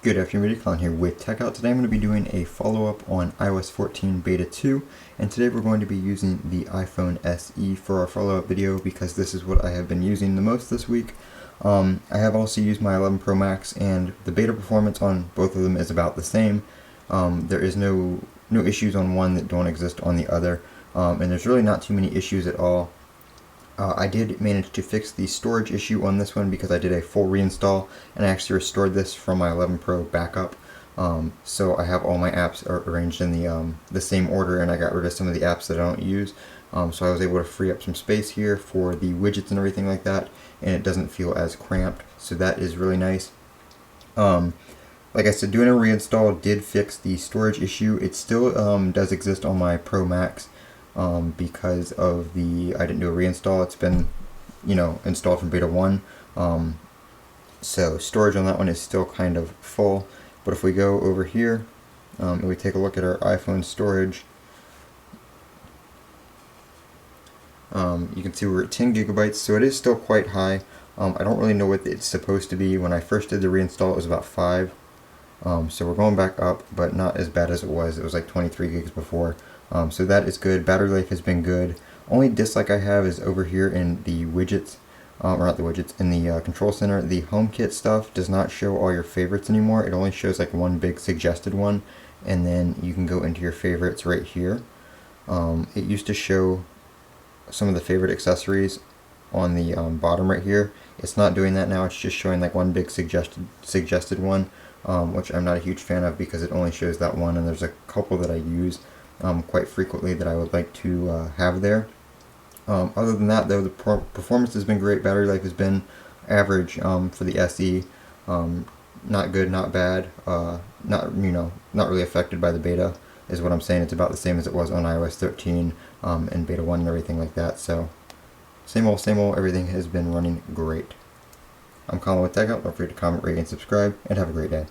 Good afternoon, Colin here with Techout. Today I'm going to be doing a follow-up on iOS 14 Beta 2, and today we're going to be using the iPhone SE for our follow-up video because this is what I have been using the most this week. I have also used my 11 Pro Max, and the beta performance on both of them is about the same. There is no issues on one that don't exist on the other, and there's really not too many issues at all. I did manage to fix the storage issue on this one because I did a full reinstall and I actually restored this from my 11 Pro backup. So I have all my apps arranged in the same order, and I got rid of some of the apps that I don't use. So I was able to free up some space here for the widgets and everything like that, and it doesn't feel as cramped. So that is really nice. Like I said, doing a reinstall did fix the storage issue. It still does exist on my Pro Max. Because of I didn't do a reinstall. It's been, installed from beta 1. So storage on that one is still kind of full. But if we go over here and we take a look at our iPhone storage, you can see we're at 10 gigabytes, so it is still quite high. I don't really know what it's supposed to be. When I first did the reinstall, it was about 5. So we're going back up, but not as bad as it was. It was like 23 gigs before. So that is good. Battery life has been good. Only dislike I have is over here in the widgets, or not the widgets, in the control center. The HomeKit stuff does not show all your favorites anymore. It only shows like one big suggested one, and then you can go into your favorites right here. It used to show some of the favorite accessories on the bottom right here. It's not doing that now. It's just showing like one big suggested one, which I'm not a huge fan of because it only shows that one, and there's a couple that I use quite frequently that I would like to have there. Other than that, though, the performance has been great. Battery life has been average for the SE. Not good, not bad. Not really affected by the beta is what I'm saying. It's about the same as it was on iOS 13 and beta 1 and everything like that. So same old, same old. Everything has been running great. I'm Colin with Techout. Don't forget to comment, rate, and subscribe, and have a great day.